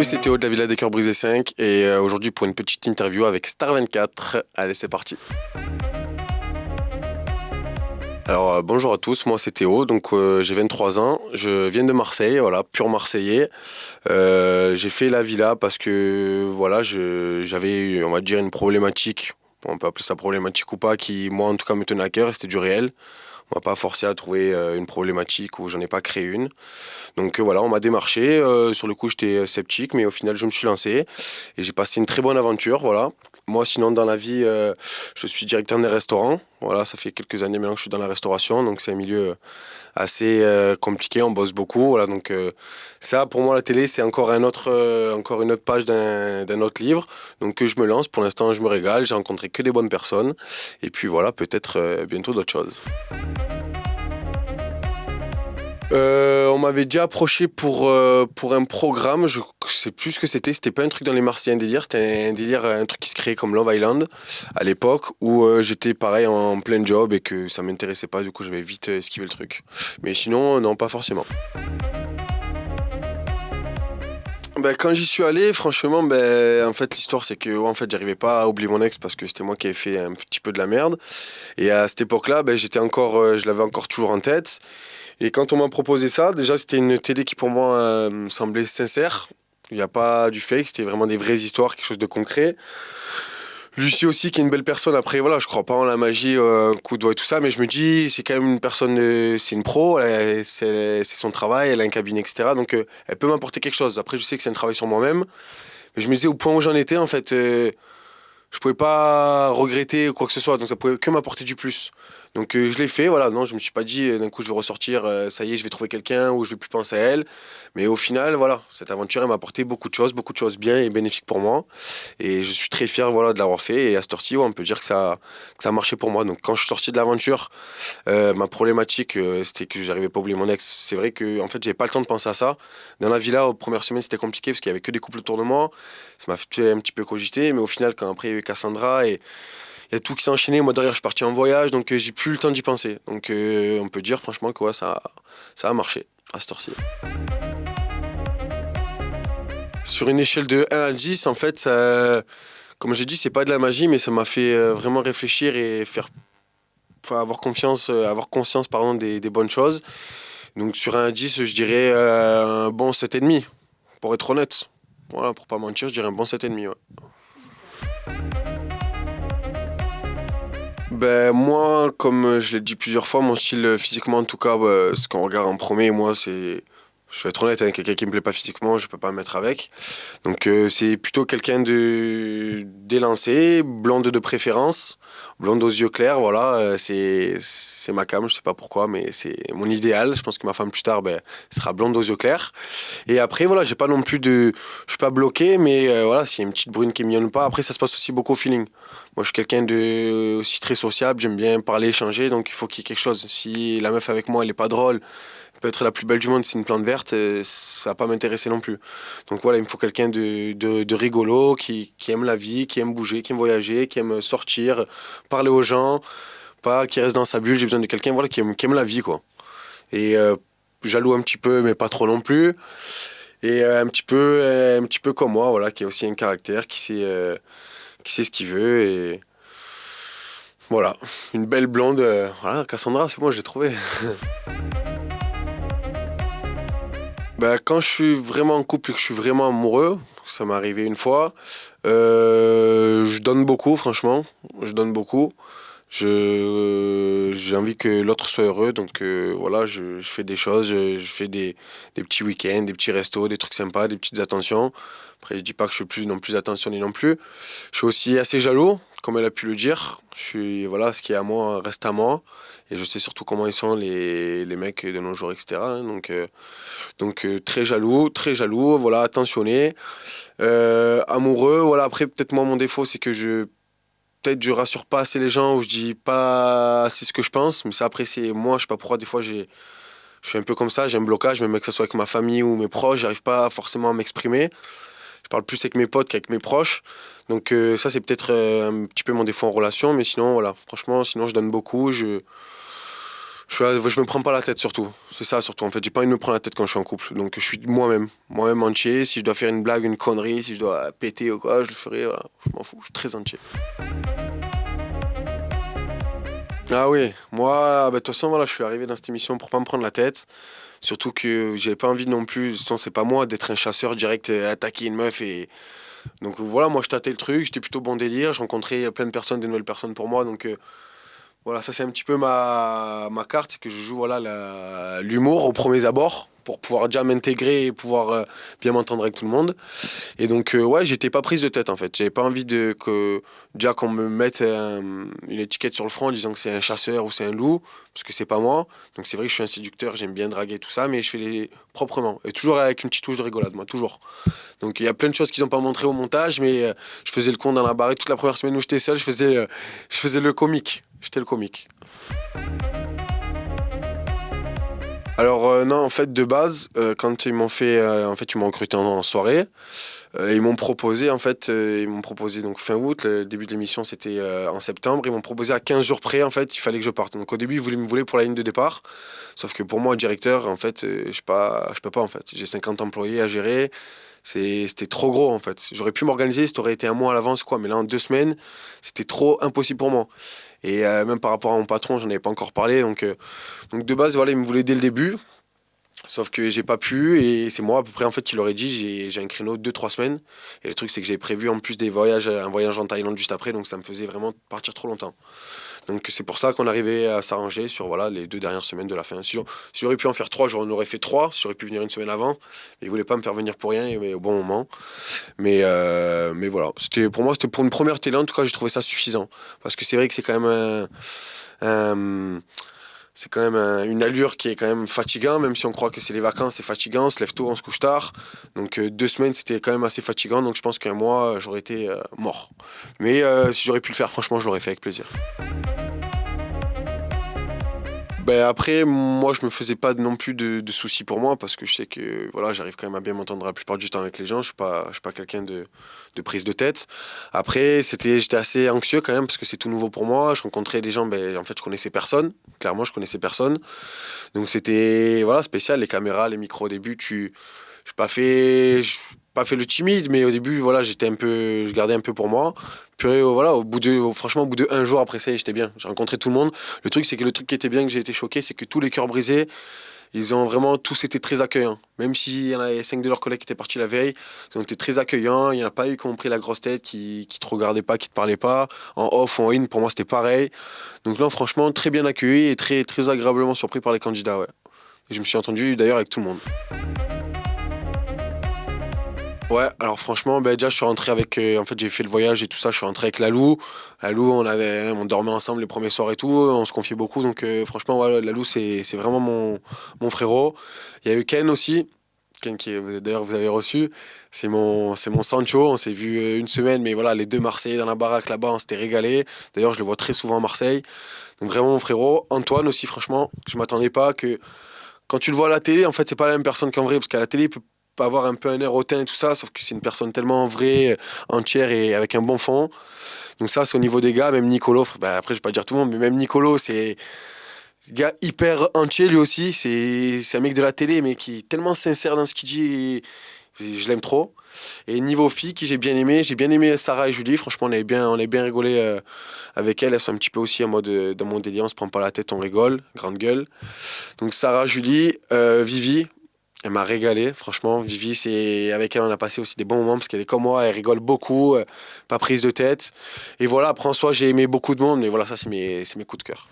c'est Théo de la Villa des Cœurs Brisés 5 et aujourd'hui pour une petite interview avec Star24. Allez, c'est parti. Alors bonjour à tous, moi c'est Théo, donc j'ai 23 ans, je viens de Marseille, voilà, pur Marseillais. J'ai fait la Villa parce que voilà, j'avais on va dire une problématique, on peut appeler ça problématique ou pas, qui moi en tout cas me tenait à cœur et c'était du réel. On m'a pas forcé à trouver une problématique où j'en ai pas créé une. Donc voilà, on m'a démarché. Sur le coup, j'étais sceptique, mais au final, je me suis lancé et j'ai passé une très bonne aventure. Voilà. Moi, sinon, dans la vie, je suis directeur des restaurants. Voilà, ça fait quelques années maintenant que je suis dans la restauration, donc c'est un milieu assez compliqué. On bosse beaucoup. Voilà, donc ça, pour moi, la télé, c'est encore une autre page d'un autre livre. Donc je me lance. Pour l'instant, je me régale. J'ai rencontré que des bonnes personnes. Et puis voilà, peut-être bientôt d'autres choses. On m'avait déjà approché pour un programme, je sais plus ce que c'était pas un truc dans les Marseillais, un délire, c'était un délire, un truc qui se créait comme Love Island à l'époque où j'étais pareil en plein job et que ça m'intéressait pas, du coup j'avais vite esquivé le truc. Mais sinon, non, pas forcément. Ben, quand j'y suis allé, franchement, ben, en fait, l'histoire, c'est que en fait, j'arrivais pas à oublier mon ex parce que c'était moi qui avais fait un petit peu de la merde. Et à cette époque-là, ben, je l'avais encore toujours en tête. Et quand on m'a proposé ça, déjà, c'était une télé qui pour moi me semblait sincère. Il n'y a pas du fake, c'était vraiment des vraies histoires, quelque chose de concret. Lucie aussi, qui est une belle personne. Après, voilà, je crois pas en la magie, un coup de doigt et tout ça, mais je me dis, c'est quand même une personne, c'est une pro, c'est son travail, elle a un cabinet, etc. Donc, elle peut m'apporter quelque chose. Après, je sais que c'est un travail sur moi-même, mais je me disais, au point où j'en étais, en fait, je pouvais pas regretter quoi que ce soit, donc ça pouvait que m'apporter du plus. Donc je l'ai fait, voilà, non, je me suis pas dit d'un coup je vais ressortir, ça y est, je vais trouver quelqu'un ou je vais plus penser à elle. Mais au final, voilà, cette aventure elle m'a apporté beaucoup de choses bien et bénéfiques pour moi. Et je suis très fier, voilà, de l'avoir fait. Et à cette heure-ci, ouais, on peut dire que ça a marché pour moi. Donc quand je suis sorti de l'aventure, ma problématique, c'était que j'arrivais pas à oublier mon ex. C'est vrai que en fait, j'avais pas le temps de penser à ça. Dans la villa, aux premières semaines, c'était compliqué parce qu'il y avait que des couples autour de moi. Ça m'a fait un petit peu cogiter, mais au final, quand après il y a eu Cassandra et il y a tout qui s'est enchaîné, moi derrière je suis parti en voyage, donc j'ai plus le temps d'y penser. Donc on peut dire franchement que ouais, ça a marché à cette heure-ci. Sur une échelle de 1 à 10, en fait, ça, comme j'ai dit, c'est pas de la magie, mais ça m'a fait vraiment réfléchir et enfin, avoir conscience pardon, des bonnes choses. Donc sur 1 à 10, je dirais un bon 7,5, pour être honnête. Voilà, pour pas mentir, je dirais un bon 7,5. Ouais. Ben moi, comme je l'ai dit plusieurs fois, mon style physiquement en tout cas, ce qu'on regarde en premier, moi c'est, je vais être honnête, hein, quelqu'un qui me plaît pas physiquement, je peux pas me mettre avec. Donc c'est plutôt quelqu'un de d'élancé, blonde de préférence, blonde aux yeux clairs, voilà, c'est ma came, je sais pas pourquoi, mais c'est mon idéal. Je pense que ma femme plus tard, ben, sera blonde aux yeux clairs. Et après voilà, j'ai pas non plus je suis pas bloqué, mais voilà, s'il y a une petite brune qui me mignonne pas, après ça se passe aussi beaucoup au feeling. Moi, je suis quelqu'un de aussi très sociable, j'aime bien parler, échanger, donc il faut qu'il y ait quelque chose. Si la meuf avec moi, elle est pas drôle, elle peut être la plus belle du monde, c'est une plante verte, ça va pas m'intéresser non plus. Donc voilà, il me faut quelqu'un de rigolo, qui aime la vie, qui aime bouger, qui aime voyager, qui aime sortir, parler aux gens, pas qui reste dans sa bulle. J'ai besoin de quelqu'un voilà, qui aime la vie, quoi. Et jaloux un petit peu, mais pas trop non plus. Et un petit peu comme moi, voilà, qui a aussi un caractère, qui sait ce qu'il veut et voilà, une belle blonde. Voilà, Cassandra, c'est moi, j'ai trouvé. Bah, quand je suis vraiment en couple et que je suis vraiment amoureux, ça m'est arrivé une fois, je donne beaucoup, franchement. Je donne beaucoup. J'ai envie que l'autre soit heureux, donc voilà, je fais des choses, je fais des petits week-ends, des petits restos, des trucs sympas, des petites attentions. Après, je dis pas que je suis plus non plus attentionné non plus. Je suis aussi assez jaloux, comme elle a pu le dire. Voilà, ce qui est à moi reste à moi. Et je sais surtout comment ils sont les mecs de nos jours, etc. hein. Donc très jaloux, voilà, attentionné, amoureux. Voilà, après, peut-être moi, mon défaut, c'est que peut-être je rassure pas assez les gens ou je dis pas assez ce que je pense. Mais ça, après, c'est moi, je sais pas pourquoi, des fois, je suis un peu comme ça, j'ai un blocage, même que ce soit avec ma famille ou mes proches, j'arrive pas forcément à m'exprimer. Je parle plus avec mes potes qu'avec mes proches. Donc ça, c'est peut-être un petit peu mon défaut en relation. Mais sinon, voilà, franchement, sinon, je donne beaucoup. Je me prends pas la tête surtout. C'est ça surtout. En fait, j'ai pas envie de me prendre la tête quand je suis en couple. Donc je suis moi-même entier. Si je dois faire une blague, une connerie, si je dois péter ou quoi, je le ferai. Voilà. Je m'en fous. Je suis très entier. Ah oui, moi, bah, de toute façon, voilà, je suis arrivé dans cette émission pour pas me prendre la tête. Surtout que j'avais pas envie non plus, de toute façon, c'est pas moi, d'être un chasseur direct, attaquer une meuf. Donc voilà, moi je tâtais le truc, j'étais plutôt bon délire, je rencontrais plein de personnes, des nouvelles personnes pour moi. Donc voilà, ça c'est un petit peu ma carte, c'est que je joue voilà, l'humour aux premiers abords pour pouvoir déjà m'intégrer et pouvoir bien m'entendre avec tout le monde. Et donc, ouais, j'étais pas prise de tête en fait. J'avais pas envie déjà qu'on me mette une étiquette sur le front en disant que c'est un chasseur ou c'est un loup, parce que c'est pas moi. Donc, c'est vrai que je suis un séducteur, j'aime bien draguer tout ça, mais je fais les proprement. Et toujours avec une petite touche de rigolade, moi, toujours. Donc, il y a plein de choses qu'ils n'ont pas montré au montage, mais je faisais le con dans la barre. Et toute la première semaine où j'étais seul, je faisais le comique. J'étais le comique. Alors non, en fait, de base, quand ils m'ont fait, en fait, ils m'ont recruté en soirée. Ils m'ont proposé, en fait, donc fin août, le début de l'émission c'était en septembre, ils m'ont proposé à 15 jours près, en fait, il fallait que je parte. Donc au début, me voulaient pour la ligne de départ, sauf que pour moi, directeur, en fait, je peux pas, en fait. J'ai 50 employés à gérer, c'était trop gros, en fait. J'aurais pu m'organiser, ça aurait été un mois à l'avance, quoi, mais là, en 2 semaines, c'était trop impossible pour moi. Et même par rapport à mon patron, j'en avais pas encore parlé, donc de base, voilà, ils me voulaient dès le début. Sauf que j'ai pas pu et c'est moi à peu près en fait qui leur ai dit j'ai un créneau de 2 3 semaines et le truc c'est que j'ai prévu en plus un voyage en Thaïlande juste après donc ça me faisait vraiment partir trop longtemps. Donc c'est pour ça qu'on arrivait à s'arranger sur voilà les 2 dernières semaines de la fin. Si j'aurais pu en faire 3, j'en aurais fait 3, si j'aurais pu venir une semaine avant, mais ils voulaient pas me faire venir pour rien mais au bon moment. Mais voilà, pour moi c'était pour une première télé en tout cas j'ai trouvé ça suffisant parce que c'est vrai que c'est quand même un c'est quand même une allure qui est quand même fatigant, même si on croit que c'est les vacances, c'est fatigant, on se lève tôt, on se couche tard. Donc 2 semaines, c'était quand même assez fatigant, donc je pense qu'un mois, j'aurais été mort. Mais si j'aurais pu le faire, franchement, je l'aurais fait avec plaisir. Ben après, moi, je me faisais pas non plus de soucis pour moi parce que je sais que voilà, j'arrive quand même à bien m'entendre la plupart du temps avec les gens. Je suis pas quelqu'un de prise de tête. Après, j'étais assez anxieux quand même parce que c'est tout nouveau pour moi. Je rencontrais des gens, ben en fait, je connaissais personne. Clairement, je connaissais personne. Donc c'était voilà spécial. Les caméras, les micros au début, j'ai pas fait le timide, mais au début, voilà, je gardais un peu pour moi. Puis voilà, franchement, au bout de 1 jour après ça, j'étais bien. J'ai rencontré tout le monde. Le truc qui était bien, que j'ai été choqué, c'est que tous les cœurs brisés, ils ont vraiment tous été très accueillants. Même s'il y en avait 5 de leurs collègues qui étaient partis la veille, ils ont été très accueillants. Il n'y en a pas eu qui ont pris la grosse tête, qui te regardaient pas, qui te parlaient pas. En off ou en in, pour moi, c'était pareil. Donc là, franchement, très bien accueilli et très, très agréablement surpris par les candidats, ouais. Et je me suis entendu d'ailleurs avec tout le monde. Ouais, alors franchement, ben déjà je suis rentré avec, en fait j'ai fait le voyage et tout ça, je suis rentré avec Lalou. Lalou, on dormait ensemble les premiers soirs et tout, on se confiait beaucoup, donc franchement, ouais, Lalou c'est vraiment mon frérot. Il y a eu Ken aussi, Ken d'ailleurs vous avez reçu, c'est mon Sancho, on s'est vu une semaine, mais voilà, les deux Marseillais dans la baraque là-bas, on s'était régalé. D'ailleurs je le vois très souvent à Marseille, donc vraiment mon frérot. Antoine aussi, franchement, je m'attendais pas que quand tu le vois à la télé, en fait, c'est pas la même personne qu'en vrai, parce qu'à la télé, il peut pas avoir un peu un air hautain et tout ça, sauf que c'est une personne tellement vraie, entière et avec un bon fond. Donc ça, c'est au niveau des gars, même Nicolo, bah après, je vais pas dire tout le monde, mais même Nicolo, c'est un gars hyper entier lui aussi. C'est un mec de la télé, mais qui est tellement sincère dans ce qu'il dit, et je l'aime trop. Et niveau filles, qui j'ai bien aimé Sarah et Julie. Franchement, on a bien rigolé avec elles. Elles sont un petit peu aussi en mode dans mon délire, on se prend pas la tête, on rigole, grande gueule. Donc Sarah, Julie, Vivi, elle m'a régalé, franchement. Vivi, avec elle, on a passé aussi des bons moments parce qu'elle est comme moi, elle rigole beaucoup, pas prise de tête. Et voilà, après en soi, j'ai aimé beaucoup de monde, mais voilà, ça, c'est mes coups de cœur.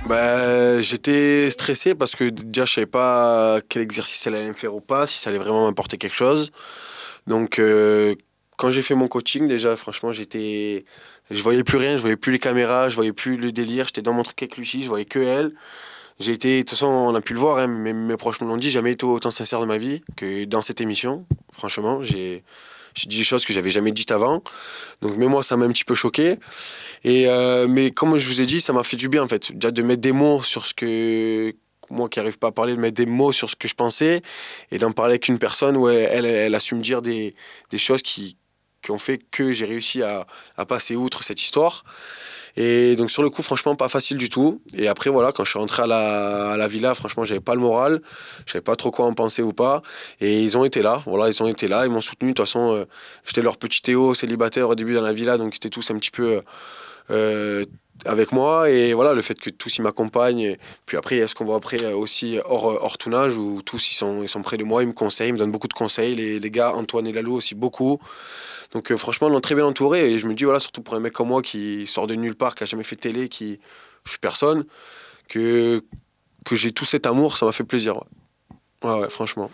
Bah, j'étais stressé parce que déjà, je savais pas quel exercice elle allait me faire ou pas, si ça allait vraiment m'apporter quelque chose. Donc, quand j'ai fait mon coaching, déjà, franchement, je voyais plus rien, je voyais plus les caméras, je voyais plus le délire. J'étais dans mon truc avec Lucie, je voyais que elle. De toute façon, on a pu le voir, hein, mes proches me l'ont dit, jamais été autant sincère de ma vie que dans cette émission. Franchement, j'ai dit des choses que j'avais jamais dites avant. Donc, même moi, ça m'a un petit peu choqué. Mais comme je vous ai dit, ça m'a fait du bien, en fait. Déjà, de mettre des mots sur ce que. Moi qui n'arrive pas à parler, de mettre des mots sur ce que je pensais et d'en parler avec une personne où elle a su me dire des choses qui ont fait que j'ai réussi à passer outre cette histoire. Et donc sur le coup, franchement, pas facile du tout. Et après, voilà, quand je suis rentré à la villa, franchement, j'avais pas le moral. Je savais pas trop quoi en penser ou pas. Et ils ont été là, voilà, ils ont été là, ils m'ont soutenu. De toute façon, j'étais leur petit Théo célibataire au début dans la villa, donc ils étaient tous un petit peu euh, avec moi. Et voilà, le fait que tous ils m'accompagnent. Et puis après, il y a ce qu'on voit après aussi hors tournage, où tous ils sont près de moi, ils me conseillent, ils me donnent beaucoup de conseils. Les gars, Antoine et Lalo aussi, beaucoup. Donc franchement, ils l'ont très bien entouré. Et je me dis, voilà, surtout pour un mec comme moi qui sort de nulle part, qui a jamais fait de télé, je suis personne, que, que j'ai tout cet amour, ça m'a fait plaisir. Ouais, ouais, ouais, franchement.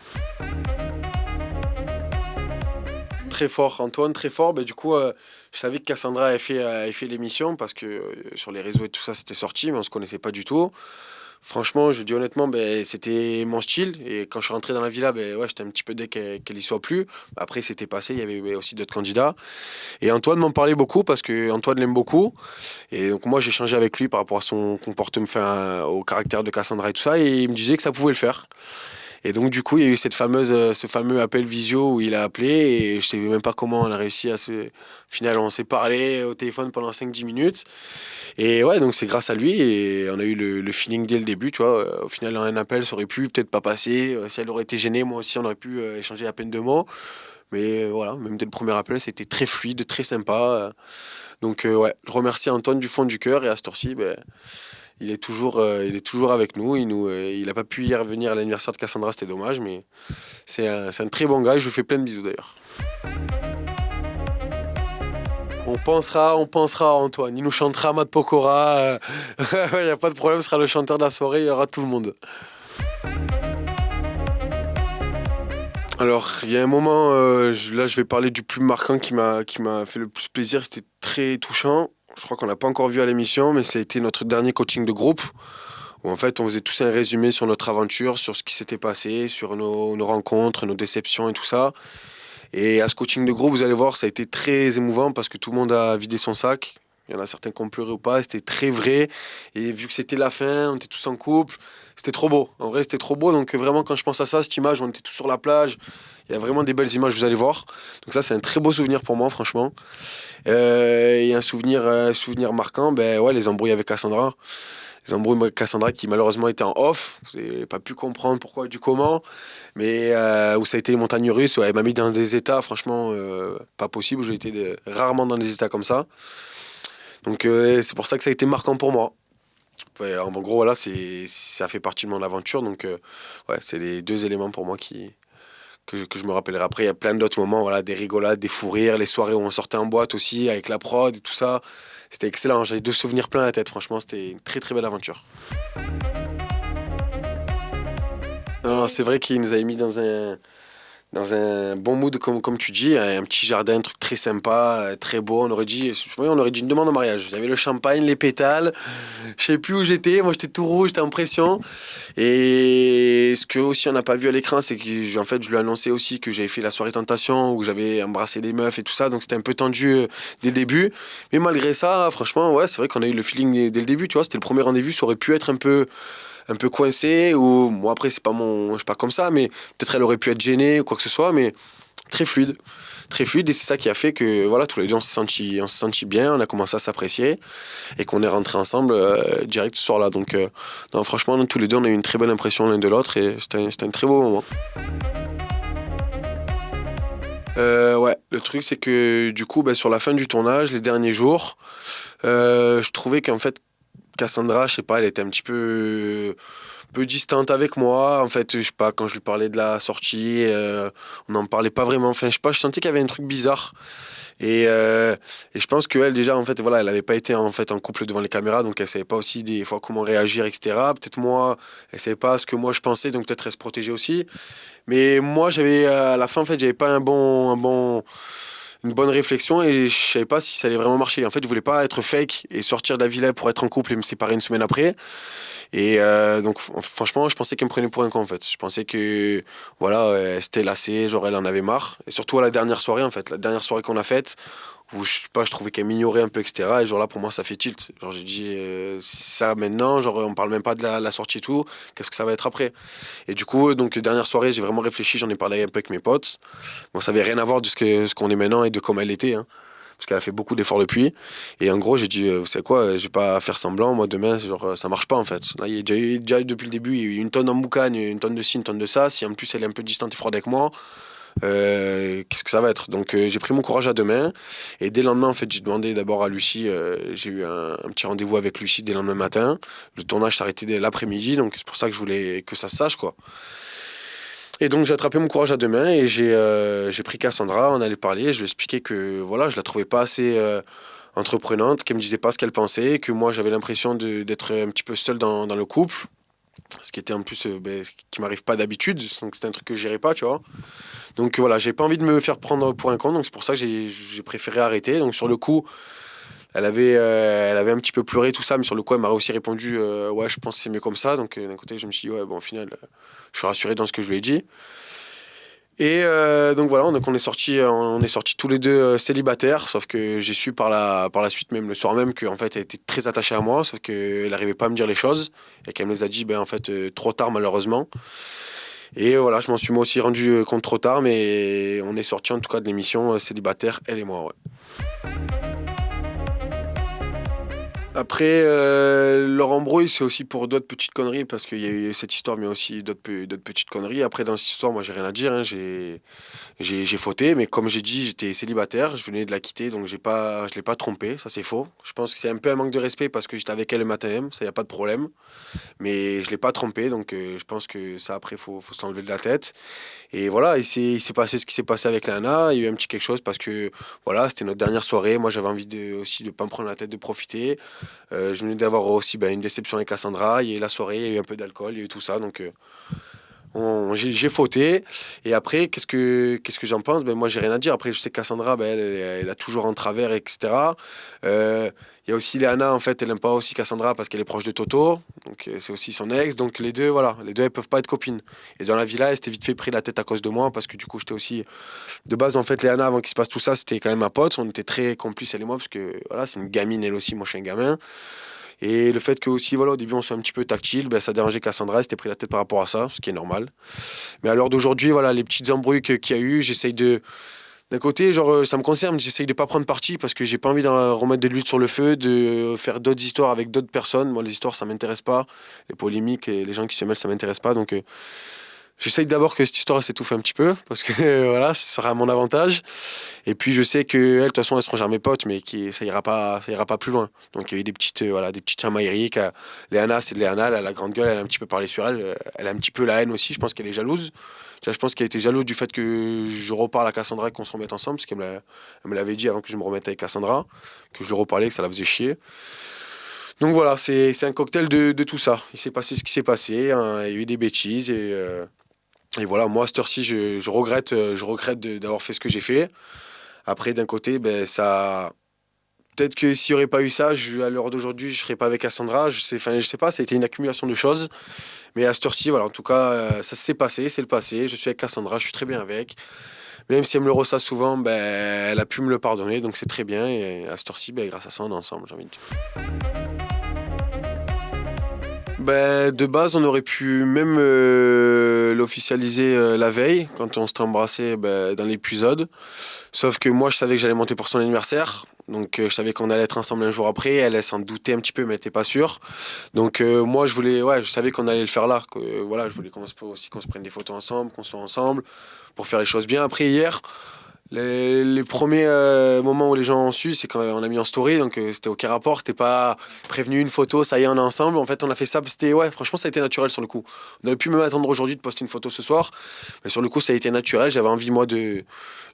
Très fort, Antoine, très fort. Du coup, je savais que Cassandra avait fait l'émission parce que sur les réseaux et tout ça, c'était sorti, mais on se connaissait pas du tout. Franchement, je dis honnêtement, c'était mon style. Et quand je suis rentré dans la villa, ouais, j'étais un petit peu dès qu'elle y soit plus. Après, c'était passé, il y avait aussi d'autres candidats. Et Antoine m'en parlait beaucoup parce que Antoine l'aime beaucoup. Et donc, moi, j'ai échangé avec lui par rapport à son comportement, enfin, au caractère de Cassandra et tout ça. Et il me disait que ça pouvait le faire. Et donc, du coup, il y a eu ce fameux appel visio où il a appelé et je sais même pas comment on a réussi Au final, on s'est parlé au téléphone pendant 5 10 minutes. Et ouais, donc c'est grâce à lui et on a eu le feeling dès le début, tu vois. Au final, un appel, ça aurait pu peut-être pas passer. Si elle aurait été gênée, moi aussi, on aurait pu échanger à peine 2 mots. Mais voilà, même dès le premier appel, c'était très fluide, très sympa. Donc ouais, je remercie Antoine du fond du cœur et à cette heure-ci, il est toujours avec nous. Il a pas pu hier venir à l'anniversaire de Cassandra, c'était dommage, mais c'est un très bon gars et je lui fais plein de bisous d'ailleurs. On pensera à Antoine. Il nous chantera Matt Pokora. Il n'y a pas de problème, ce sera le chanteur de la soirée, il y aura tout le monde. Alors, il y a un moment, là je vais parler du plus marquant qui m'a fait le plus plaisir, c'était très touchant. Je crois qu'on l'a pas encore vu à l'émission, mais ça a été notre dernier coaching de groupe, où en fait on faisait tous un résumé sur notre aventure, sur ce qui s'était passé, sur nos rencontres, nos déceptions et tout ça. Et à ce coaching de groupe, vous allez voir, ça a été très émouvant parce que tout le monde a vidé son sac. Il y en a certains qui ont pleuré ou pas, c'était très vrai. Et vu que c'était la fin, on était tous en couple, c'était trop beau. En vrai, c'était trop beau. Donc vraiment, quand je pense à ça, cette image, on était tous sur la plage. Il y a vraiment des belles images, vous allez voir. Donc ça, c'est un très beau souvenir pour moi, franchement. Et un souvenir marquant, ouais, les embrouilles avec Cassandra. Les embrouilles avec Cassandra qui malheureusement étaient en off. Vous n'avez pas pu comprendre pourquoi du comment. Mais où ça a été les montagnes russes, où elle m'a mis dans des états, franchement, pas possible. J'ai été rarement dans des états comme ça. Donc c'est pour ça que ça a été marquant pour moi. Ouais, en gros, voilà, ça fait partie de mon aventure. Donc ouais, c'est les deux éléments pour moi que je me rappellerai. Après, il y a plein d'autres moments, voilà, des rigolades, des fous rires, les soirées où on sortait en boîte aussi, avec la prod et tout ça. C'était excellent. J'avais deux souvenirs plein à la tête. Franchement, c'était une très très belle aventure. Non, non, c'est vrai qu'il nous avait mis dans un bon mood, comme tu dis, un petit jardin, un truc très sympa, très beau. On aurait dit une demande en mariage. J'avais le champagne, les pétales, je sais plus où j'étais. Moi, j'étais tout rouge, j'étais en pression. Et ce que aussi on n'a pas vu à l'écran, c'est que en fait, je lui ai annoncé aussi que j'avais fait la soirée tentation, où j'avais embrassé des meufs et tout ça. Donc c'était un peu tendu dès le début. Mais malgré ça, franchement, ouais, c'est vrai qu'on a eu le feeling dès le début. Tu vois, c'était le premier rendez-vous, ça aurait pu être un peu coincé ou moi après je suis pas comme ça, mais peut-être elle aurait pu être gênée ou quoi que ce soit, mais très fluide, très fluide, et c'est ça qui a fait que voilà, tous les deux on s'est senti bien, on a commencé à s'apprécier et qu'on est rentré ensemble direct ce soir-là. Donc non, franchement, nous, tous les deux on a eu une très belle impression l'un de l'autre et c'était un très beau moment. Ouais, le truc c'est que du coup, sur la fin du tournage, les derniers jours, je trouvais qu'en fait Cassandra, je sais pas, elle était un petit peu distante avec moi. En fait, je sais pas, quand je lui parlais de la sortie, on n'en parlait pas vraiment. Enfin, je sais pas, je sentais qu'il y avait un truc bizarre. Et je pense qu'elle, déjà, en fait, voilà, elle n'avait pas été en fait en couple devant les caméras, donc elle savait pas aussi des fois comment réagir, etc. Peut-être moi, elle savait pas ce que moi je pensais, donc peut-être elle se protégeait aussi. Mais moi, à la fin, en fait, j'avais pas une bonne réflexion et je savais pas si ça allait vraiment marcher. En fait, je voulais pas être fake et sortir de la villa pour être en couple et me séparer une semaine après. Et donc, franchement, je pensais qu'elle me prenait pour un con, en fait. Je pensais que, voilà, elle s'était lassée, genre elle en avait marre. Et surtout à la dernière soirée, en fait, la dernière soirée qu'on a faite, où je sais pas, je trouvais qu'elle m'ignorait un peu, etc. Et genre là, pour moi, ça fait tilt. Genre, j'ai dit, ça maintenant, genre, on parle même pas de la sortie et tout, qu'est-ce que ça va être après? Et du coup, donc, dernière soirée, j'ai vraiment réfléchi, j'en ai parlé un peu avec mes potes. Bon, ça avait rien à voir de ce qu'on est maintenant et de comment elle était, hein. parce qu'elle a fait beaucoup d'efforts depuis. Et en gros, j'ai dit, vous savez quoi, je vais pas faire semblant, moi demain, genre, ça marche pas en fait. Là, il y a déjà eu depuis le début, il y a eu une tonne en boucagne, une tonne de ci, une tonne de ça. Si en plus elle est un peu distante et froide avec moi, qu'est-ce que ça va être? Donc j'ai pris mon courage à deux mains. Et dès le lendemain, en fait, j'ai demandé d'abord à Lucie, j'ai eu un petit rendez-vous avec Lucie dès le lendemain matin. Le tournage s'arrêtait dès l'après-midi, donc c'est pour ça que je voulais que ça se sache, quoi. Et donc j'ai attrapé mon courage à deux mains et j'ai pris Cassandra, on allait parler, je lui ai expliqué que voilà, je la trouvais pas assez entreprenante, qu'elle me disait pas ce qu'elle pensait, que moi j'avais l'impression d'être un petit peu seul dans le couple, ce qui était en plus ce qui m'arrive pas d'habitude, donc c'était un truc que je gérais pas, tu vois. Donc voilà, j'ai pas envie de me faire prendre pour un con, donc c'est pour ça que j'ai préféré arrêter. Donc sur le coup, elle avait un petit peu pleuré, tout ça, mais sur le coup, elle m'a aussi répondu ouais, je pense que c'est mieux comme ça. Donc d'un côté, je me suis dit, ouais, bon, au final, je suis rassuré dans ce que je lui ai dit. Et donc voilà, donc on est sortis tous les deux célibataires, sauf que j'ai su par la suite, même le soir même, qu'en fait, elle était très attachée à moi, sauf qu'elle n'arrivait pas à me dire les choses, et qu'elle me les a dit, ben, en fait, trop tard, malheureusement. Et voilà, je m'en suis moi aussi rendu compte trop tard, mais on est sortis en tout cas de l'émission célibataire, elle et moi, ouais. Après, leur embrouille, c'est aussi pour d'autres petites conneries, parce qu'il y a eu cette histoire, mais aussi d'autres petites conneries. Après, dans cette histoire, moi, j'ai rien à dire, hein, j'ai fauté, mais comme j'ai dit, j'étais célibataire, je venais de la quitter, donc je l'ai pas trompée, ça c'est faux. Je pense que c'est un peu un manque de respect, parce que j'étais avec elle le matin même, ça y a pas de problème. Mais je l'ai pas trompée, donc je pense que ça, après, faut se l'enlever de la tête. Et voilà, il s'est passé ce qui s'est passé avec Lana. Il y a eu un petit quelque chose parce que voilà, c'était notre dernière soirée. Moi, j'avais envie aussi de pas me prendre la tête, de profiter. Je venais d'avoir aussi une déception avec Cassandra. Il y a eu la soirée, il y a eu un peu d'alcool, il y a eu tout ça. Donc j'ai fauté. Et après, qu'est-ce que j'en pense? Ben, moi, j'ai rien à dire. Après, je sais que Cassandra, ben, elle a toujours en travers, etc. Il y a aussi Léana, en fait, elle aime pas aussi Cassandra parce qu'elle est proche de Toto. Donc, c'est aussi son ex. Donc, les deux, voilà, les deux, elles peuvent pas être copines. Et dans la villa, elle s'était vite fait pris la tête à cause de moi parce que du coup, j'étais aussi. De base, en fait, Léana, avant qu'il se passe tout ça, c'était quand même ma pote. On était très complices, elle et moi, parce que voilà, c'est une gamine, elle aussi. Moi, je suis un gamin. Et le fait que aussi, voilà, au début, on soit un petit peu tactile, ben, ça dérangeait Cassandra, elle s'était pris la tête par rapport à ça, ce qui est normal. Mais à l'heure d'aujourd'hui, voilà, les petites embrouilles qu'il y a eu, j'essaye de. D'un côté, genre, ça me concerne, j'essaye de pas prendre parti parce que j'ai pas envie de remettre de l'huile sur le feu, de faire d'autres histoires avec d'autres personnes. Moi, les histoires, ça m'intéresse pas. Les polémiques et les gens qui se mêlent, ça m'intéresse pas. Donc, j'essaye d'abord que cette histoire s'étouffe un petit peu parce que voilà, ça sera à mon avantage. Et puis je sais que elles, de toute façon, elles seront jamais potes, mais ça ira pas plus loin. Donc il y a eu des petites, voilà, des petites chamailleries. Léana, c'est de Léana, elle a la grande gueule, elle a un petit peu parlé sur elle. Elle a un petit peu la haine aussi. Je pense qu'elle est jalouse. Déjà, je pense qu'elle était jalouse du fait que je reparle à Cassandra et qu'on se remette ensemble, parce elle me l'avait dit avant que je me remette avec Cassandra, que je lui reparlais, que ça la faisait chier. Donc voilà, c'est un cocktail de tout ça. Il s'est passé ce qui s'est passé, hein, il y a eu des bêtises et voilà, moi, à cette heure-ci, je regrette d'avoir fait ce que j'ai fait. Après, d'un côté, ben, ça. Peut-être que s'il n'y aurait pas eu ça, à l'heure d'aujourd'hui, je ne serais pas avec Cassandra. Enfin, je sais pas, ça a été une accumulation de choses. Mais à cette heure-ci, voilà, en tout cas, ça s'est passé, c'est le passé. Je suis avec Cassandra, je suis très bien avec. Même si elle me le ressasse souvent, ben, elle a pu me le pardonner, donc c'est très bien. Et à cette heure-ci, ben, grâce à ça, on est ensemble, j'ai envie de dire. Ben, de base, on aurait pu même l'officialiser la veille, quand on s'était embrassé ben, dans l'épisode. Sauf que moi, je savais que j'allais monter pour son anniversaire. Donc, je savais qu'on allait être ensemble un jour après. Elle s'en doutait un petit peu, mais elle n'était pas sûre. Donc, moi, je savais qu'on allait le faire là. Que, voilà, je voulais aussi qu'on se prenne des photos ensemble, qu'on soit ensemble, pour faire les choses bien. Après, hier, les premiers moments où les gens ont su, c'est quand on a mis en story, donc c'était aucun rapport, c'était pas prévenu une photo, ça y est, on est ensemble. En fait, on a fait ça, c'était, ouais, franchement, ça a été naturel sur le coup. On aurait pu même attendre aujourd'hui de poster une photo ce soir, mais sur le coup, ça a été naturel. J'avais envie, moi, de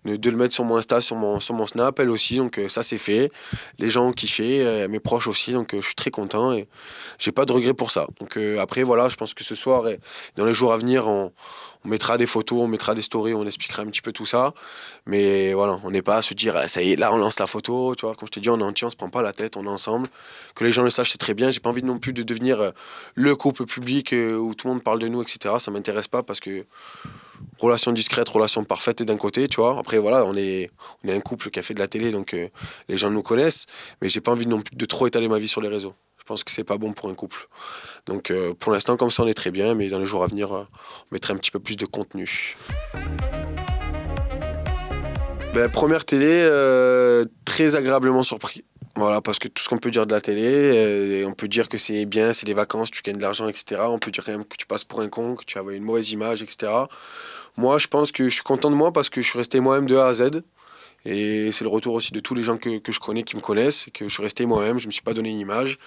le mettre sur mon Insta, sur mon Snap, elle aussi, donc ça c'est fait. Les gens ont kiffé, mes proches aussi, donc je suis très content et j'ai pas de regrets pour ça. Donc après, voilà, je pense que ce soir et dans les jours à venir, on mettra des photos, on mettra des stories, on expliquera un petit peu tout ça. Mais voilà, on n'est pas à se dire, ah, ça y est, là on lance la photo, tu vois. Comme je t'ai dit, on est entier, on se prend pas la tête, on est ensemble. Que les gens le sachent, c'est très bien. J'ai pas envie non plus de devenir le couple public où tout le monde parle de nous, etc. Ça m'intéresse pas parce que relation discrète, relation parfaite et d'un côté, tu vois. Après, voilà, on est un couple qui a fait de la télé, donc les gens nous connaissent. Mais j'ai pas envie non plus de trop étaler ma vie sur les réseaux. Je pense que c'est pas bon pour un couple. Donc pour l'instant, comme ça, on est très bien. Mais dans les jours à venir, on mettrait un petit peu plus de contenu. Première télé, très agréablement surpris. Voilà, parce que tout ce qu'on peut dire de la télé, on peut dire que c'est bien, c'est des vacances, tu gagnes de l'argent, etc. On peut dire quand même que tu passes pour un con, que tu as une mauvaise image, etc. Moi, je pense que je suis content de moi parce que je suis resté moi-même de A à Z. Et c'est le retour aussi de tous les gens que je connais, qui me connaissent, que je suis resté moi-même, je ne me suis pas donné une image.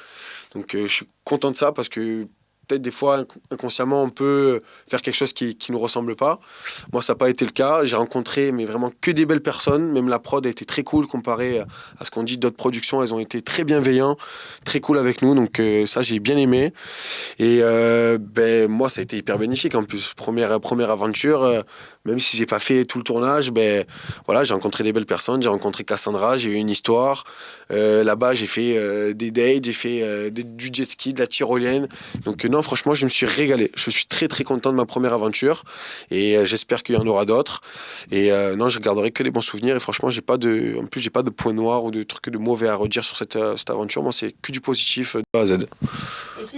Donc je suis content de ça parce que peut-être des fois, inconsciemment, on peut faire quelque chose qui ne nous ressemble pas. Moi, ça n'a pas été le cas. J'ai rencontré mais vraiment que des belles personnes. Même la prod a été très cool comparé à ce qu'on dit d'autres productions. Elles ont été très bienveillantes, très cool avec nous. Donc ça, j'ai bien aimé. Et moi, ça a été hyper bénéfique. En plus, première aventure, même si j'ai pas fait tout le tournage, voilà, j'ai rencontré des belles personnes. J'ai rencontré Cassandra, j'ai eu une histoire. Là-bas, j'ai fait des dates, j'ai fait du jet ski, de la tyrolienne. Donc non, franchement, je me suis régalé. Je suis très très content de ma première aventure et j'espère qu'il y en aura d'autres. Et non, je garderai que des bons souvenirs. Et franchement, en plus, j'ai pas de points noirs ou de trucs de mauvais à redire sur cette aventure. Moi, c'est que du positif de A à Z,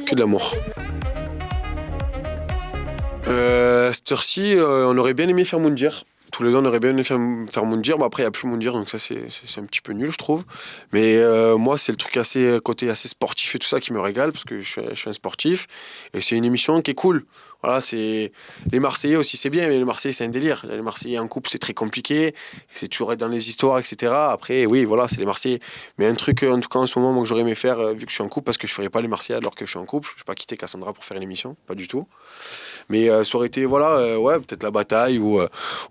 que de l'amour. Cette heure-ci, on aurait bien aimé faire Moundir. Tous les deux, on aurait bien aimé faire Moundir. Bon, après, il n'y a plus Moundir, donc ça, c'est un petit peu nul, je trouve. Mais moi, c'est le truc côté assez sportif et tout ça qui me régale, parce que je suis un sportif. Et c'est une émission qui est cool. Voilà, c'est les Marseillais aussi, c'est bien, mais les Marseillais, c'est un délire. Les Marseillais en couple, c'est très compliqué. C'est toujours être dans les histoires, etc. Après, oui, voilà, c'est les Marseillais. Mais un truc, en tout cas, en ce moment, moi, que j'aurais aimé faire, vu que je suis en couple, parce que je ne ferais pas les Marseillais alors que je suis en couple. Je ne vais pas quitter Cassandra pour faire une émission, pas du tout. Mais ça aurait été, voilà, ouais, peut-être la bataille ou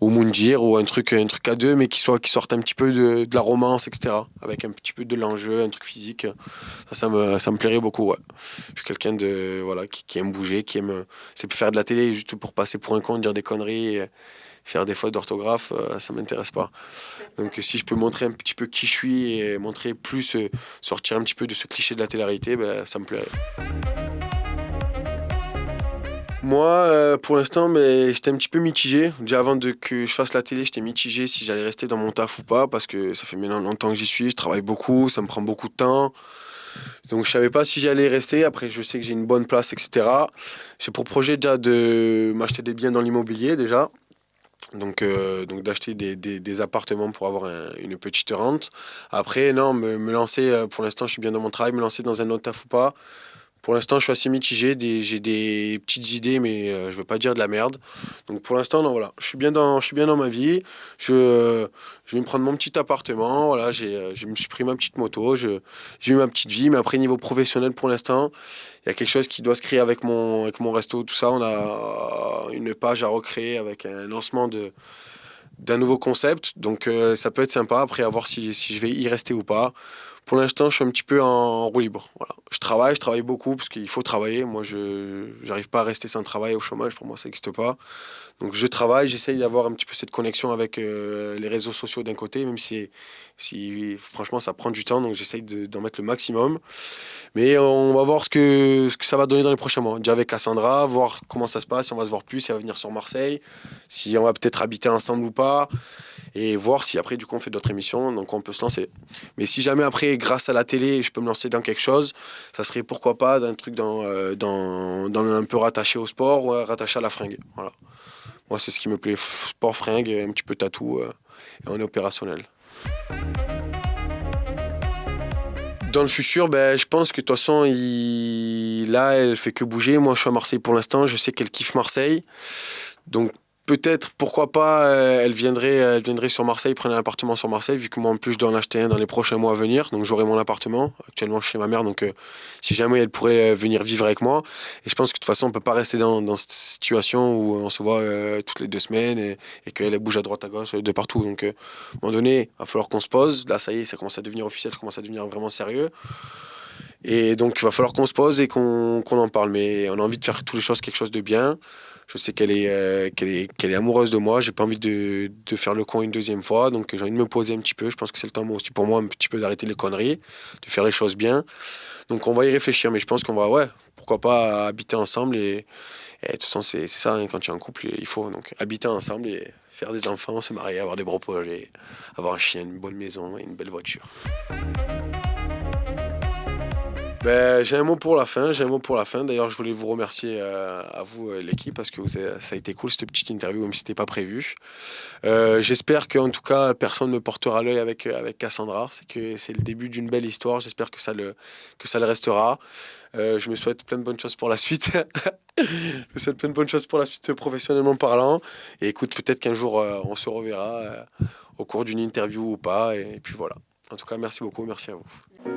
Moundir ou un truc à deux, mais qui sorte un petit peu de la romance, etc. Avec un petit peu de l'enjeu, un truc physique. Ça me plairait beaucoup, ouais. Je suis quelqu'un de, voilà, qui aime bouger, qui aime. C'est faire de la télé juste pour passer pour un con, dire des conneries, faire des fautes d'orthographe, ça m'intéresse pas. Donc si je peux montrer un petit peu qui je suis et montrer plus, sortir un petit peu de ce cliché de la télé-réalité, ça me plairait. Moi, pour l'instant, j'étais un petit peu mitigé. Déjà avant que je fasse la télé, j'étais mitigé si j'allais rester dans mon taf ou pas, parce que ça fait maintenant longtemps que j'y suis, je travaille beaucoup, ça me prend beaucoup de temps. Donc je savais pas si j'allais rester. Après, je sais que j'ai une bonne place, etc. J'ai pour projet déjà de m'acheter des biens dans l'immobilier déjà. Donc d'acheter des appartements pour avoir une petite rente. Après, non, me lancer, pour l'instant, je suis bien dans mon travail, me lancer dans un autre taf ou pas. Pour l'instant, je suis assez mitigé. J'ai des petites idées, mais je ne veux pas dire de la merde. Donc pour l'instant, non, voilà. Je suis bien dans ma vie. Je vais me prendre mon petit appartement. Voilà, je me suis pris ma petite moto. J'ai eu ma petite vie. Mais après, niveau professionnel, pour l'instant, il y a quelque chose qui doit se créer avec mon resto. Tout ça, on a une page à recréer avec un lancement d'un nouveau concept. Donc ça peut être sympa. Après, à voir si je vais y rester ou pas. Pour l'instant, je suis un petit peu en roue libre. Voilà. Je travaille beaucoup parce qu'il faut travailler. Moi, je n'arrive pas à rester sans travail au chômage. Pour moi, ça n'existe pas. Donc, je travaille. J'essaye d'avoir un petit peu cette connexion avec les réseaux sociaux d'un côté, même si franchement, ça prend du temps. Donc, j'essaye d'en mettre le maximum. Mais on va voir ce que ça va donner dans les prochains mois. Déjà avec Cassandra, voir comment ça se passe, si on va se voir plus, si elle va venir sur Marseille, si on va peut-être habiter ensemble ou pas. Et voir si après, du coup, on fait d'autres émissions, donc on peut se lancer. Mais si jamais après, grâce à la télé, je peux me lancer dans quelque chose, ça serait pourquoi pas d'un truc dans un peu rattaché au sport ou rattaché à la fringue. Voilà. Moi, c'est ce qui me plaît, sport, fringue, un petit peu tatou, et on est opérationnel. Dans le futur, je pense que de toute façon, là, elle fait que bouger. Moi, je suis à Marseille pour l'instant, je sais qu'elle kiffe Marseille. Donc, peut-être, pourquoi pas, elle viendrait sur Marseille, prendre un appartement sur Marseille, vu que moi en plus je dois en acheter un dans les prochains mois à venir, donc j'aurai mon appartement. Actuellement, je suis chez ma mère, donc si jamais elle pourrait venir vivre avec moi. Et je pense que de toute façon, on peut pas rester dans cette situation où on se voit toutes les 2 semaines et qu'elle bouge à droite, à gauche, de partout. Donc à un moment donné, il va falloir qu'on se pose. Là, ça y est, ça commence à devenir officiel, ça commence à devenir vraiment sérieux. Et donc, il va falloir qu'on se pose et qu'on en parle. Mais on a envie de faire toutes les choses quelque chose de bien. Je sais qu'elle est amoureuse de moi. J'ai pas envie de faire le con une deuxième fois. Donc, j'ai envie de me poser un petit peu. Je pense que c'est le temps aussi pour moi un petit peu d'arrêter les conneries, de faire les choses bien. Donc, on va y réfléchir. Mais je pense qu'on va, ouais, pourquoi pas habiter ensemble. Et de toute façon, c'est ça, hein, quand tu es en couple, il faut donc habiter ensemble et faire des enfants, se marier, avoir des beaux projets, avoir un chien, une bonne maison et une belle voiture. J'ai un mot pour la fin, D'ailleurs, je voulais vous remercier à vous, l'équipe, parce que ça a été cool cette petite interview, même si c'était pas prévu. J'espère qu'en tout cas, personne ne me portera l'œil avec Cassandra. C'est que c'est le début d'une belle histoire. J'espère que ça le restera. Je me souhaite plein de bonnes choses pour la suite. Je me souhaite plein de bonnes choses pour la suite, professionnellement parlant. Et écoute, peut-être qu'un jour, on se reverra au cours d'une interview ou pas. Et puis voilà. En tout cas, merci beaucoup. Merci à vous.